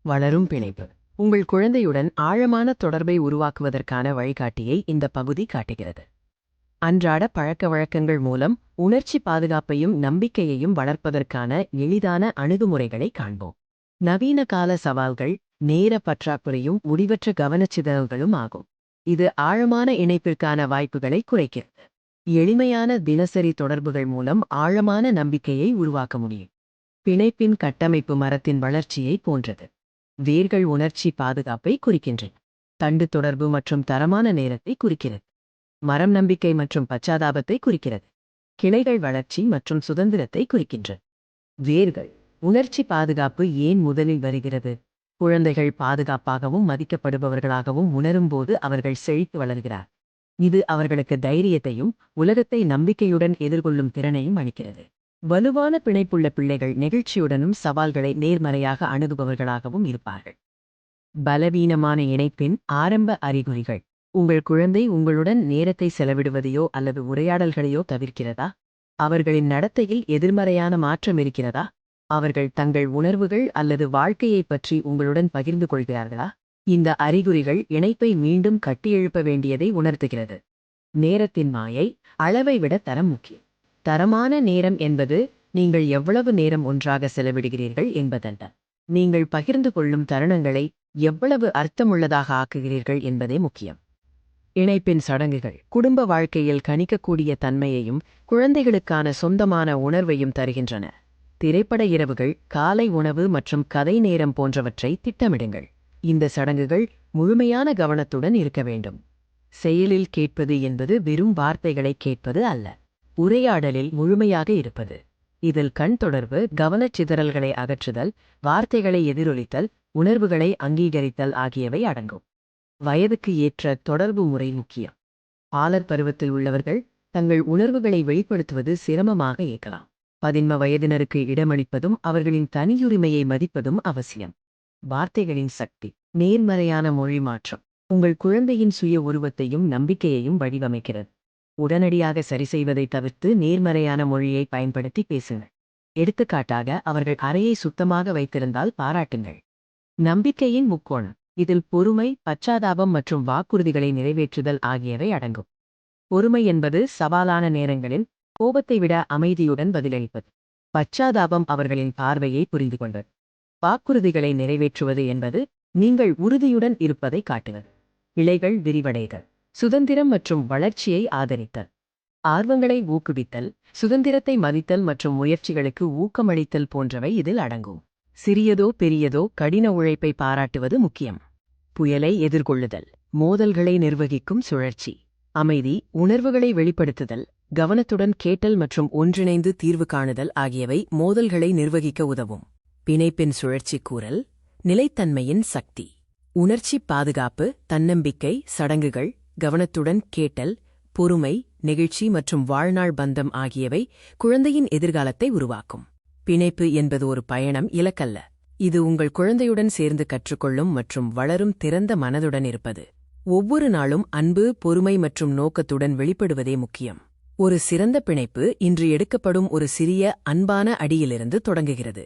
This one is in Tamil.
வளரும் பிணைப்பு. உங்கள் குழந்தையுடன் ஆழமான தொடர்பை உருவாக்குவதற்கான வழிகாட்டியை இந்த பகுதி காட்டுகிறது. அன்றாட பழக்கவழக்கங்கள் மூலம் உணர்ச்சி பாதுகாப்பையும் நம்பிக்கையையும் வளர்ப்பதற்கான எளிதான அணுகுமுறைகளை காண்போம். நவீன கால சவால்கள் நேர பற்றாக்குறையும் முடிவற்ற கவனச்சிதறல்களும் ஆகும். இது ஆழமான இணைப்பிற்கான வாய்ப்புகளை குறைக்கிறது. எளிமையான தினசரி தொடர்புகள் மூலம் ஆழமான நம்பிக்கையை உருவாக்க முடியும். பிணைப்பின் கட்டமைப்பு மரத்தின் வளர்ச்சியை போன்றது. வேர்கள் உணர்ச்சி பாதுகாப்பை குறிக்கின்றன. தண்டு தொடர்பு மற்றும் தரமான நேரத்தை குறிக்கிறது. மரம் நம்பிக்கை மற்றும் பச்சாதாபத்தை குறிக்கிறது. கிளைகள் வளர்ச்சி மற்றும் சுதந்திரத்தை குறிக்கின்றன. வேர்கள் உணர்ச்சி பாதுகாப்பு ஏன் முதலில் வருகிறது? குழந்தைகள் பாதுகாப்பாகவும் மதிக்கப்படுபவர்களாகவும் உணரும்போது அவர்கள் செழித்து வளர்கிறார். இது அவர்களுக்கு தைரியத்தையும் உலகத்தை நம்பிக்கையுடன் எதிர்கொள்ளும் திறனையும் அளிக்கிறது. வலுவான பிணைப்புள்ள பிள்ளைகள் நெகிழ்ச்சியுடனும் சவால்களை நேர்மறையாக அணுகுபவர்களாகவும் இருப்பார்கள். பலவீனமான இணைப்பின் ஆரம்ப அறிகுறிகள். உங்கள் குழந்தை உங்களுடன் நேரத்தை செலவிடுவதையோ அல்லது உரையாடல்களையோ தவிர்க்கிறதா? அவர்களின் நடத்தையில் எதிர்மறையான மாற்றம் இருக்கிறதா? அவர்கள் தங்கள் உணர்வுகள் அல்லது வாழ்க்கையைப் பற்றி உங்களுடன் பகிர்ந்து கொள்கிறார்களா? இந்த அறிகுறிகள் இணைப்பை மீண்டும் கட்டியெழுப்ப வேண்டியதை உணர்த்துகிறது. நேரத்தின் மாயை. அளவை விட தரம் முக்கியம். தரமான நேரம் என்பது நீங்கள் எவ்வளவு நேரம் ஒன்றாக செலவிடுகிறீர்கள் என்பதல்ல, நீங்கள் பகிர்ந்து கொள்ளும் தருணங்களை எவ்வளவு அர்த்தமுள்ளதாக ஆக்குகிறீர்கள் என்பதே முக்கியம். இணைப்பின் சடங்குகள் குடும்ப வாழ்க்கையில் கணிக்கக்கூடிய தன்மையையும் குழந்தைகளுக்கான சொந்தமான உணர்வையும் தருகின்றன. திரைப்பட இரவுகள், காலை உணவு மற்றும் கதை நேரம் போன்றவற்றை திட்டமிடுங்கள். இந்த சடங்குகள் முழுமையான கவனத்துடன் இருக்க வேண்டும். செயலில் கேட்பது என்பது வெறும் வார்த்தைகளை கேட்பது அல்ல, உரையாடலில் முழுமையாக இருப்பது. இதில் கண் தொடர்பு, கவனச்சிதறல்களை அகற்றுதல், வார்த்தைகளை எதிரொலித்தல், உணர்வுகளை அங்கீகரித்தல் ஆகியவை அடங்கும். வயதுக்கு ஏற்ற தொடர்பு முறை முக்கியம். பாலர் பருவத்தில் உள்ளவர்கள் தங்கள் உணர்வுகளை வெளிப்படுத்துவது சிரமமாக இருக்கலாம். 15 வயதினருக்கு இடமளிப்பதும் அவர்களின் தனியுரிமையை மதிப்பதும் அவசியம். வார்த்தைகளின் சக்தி. நேர்மறையான மொழி மாற்றம் உங்கள் குழந்தையின் சுய உருவத்தையும் நம்பிக்கையையும் வடிவமைக்கிறது. உடனடியாக சரி செய்வதை தவிர்த்து நேர்மறையான மொழியை பயன்படுத்தி பேசுங்கள். எடுத்துக்காட்டாக, அவர்கள் அறையை சுத்தமாக வைத்திருந்தால் பாராட்டுங்கள். நம்பிக்கையின் முக்கோணம். இதில் பொறுமை, பச்சாதாபம் மற்றும் வாக்குறுதிகளை நிறைவேற்றுதல் ஆகியவை அடங்கும். பொறுமை என்பது சவாலான நேரங்களில் கோபத்தை விட அமைதியுடன் பதிலளிப்பது. பச்சாதாபம் அவர்களின் பார்வையை புரிந்து கொண்டது. வாக்குறுதிகளை நிறைவேற்றுவது என்பது நீங்கள் உறுதியுடன் இருப்பதை காட்டுவது. இலைகள் விரிவடைதல். சுதந்திரம் மற்றும் வளர்ச்சியை ஆதரித்தல். ஆர்வங்களை ஊக்குவித்தல், சுதந்திரத்தை மதித்தல் மற்றும் முயற்சிகளுக்கு ஊக்கமளித்தல் போன்றவை இதில் அடங்கும். சிறியதோ பெரியதோ கடின உழைப்பை பாராட்டுவது முக்கியம். புயலை எதிர்கொள்ளுதல். மோதல்களை நிர்வகிக்கும் சுழற்சி. அமைதி, உணர்வுகளை வெளிப்படுத்துதல், கவனத்துடன் கேட்டல் மற்றும் ஒன்றிணைந்து தீர்வு காணுதல் ஆகியவை மோதல்களை நிர்வகிக்க உதவும். பிணைப்பின் சுழற்சி கூறல். நிலைத்தன்மையின் சக்தி. உணர்ச்சி பாதுகாப்பு, தன்னம்பிக்கை, சடங்குகள், கவனத்துடன் கேட்டல், பொறுமை, நெகிழ்ச்சி மற்றும் வாழ்நாள் பந்தம் ஆகியவை குழந்தையின் எதிர்காலத்தை உருவாக்கும். பிணைப்பு என்பது ஒரு பயணம், இலக்கல்ல. இது உங்கள் குழந்தையுடன் சேர்ந்து கற்றுக்கொள்ளும் மற்றும் வளரும் திறந்த மனதுடன் இருப்பது. ஒவ்வொரு நாளும் அன்பு, பொறுமை மற்றும் நோக்கத்துடன் வெளிப்படுவதே முக்கியம். ஒரு சிறந்த பிணைப்பு இன்று எடுக்கப்படும் ஒரு சிறிய அன்பான அடியிலிருந்து தொடங்குகிறது.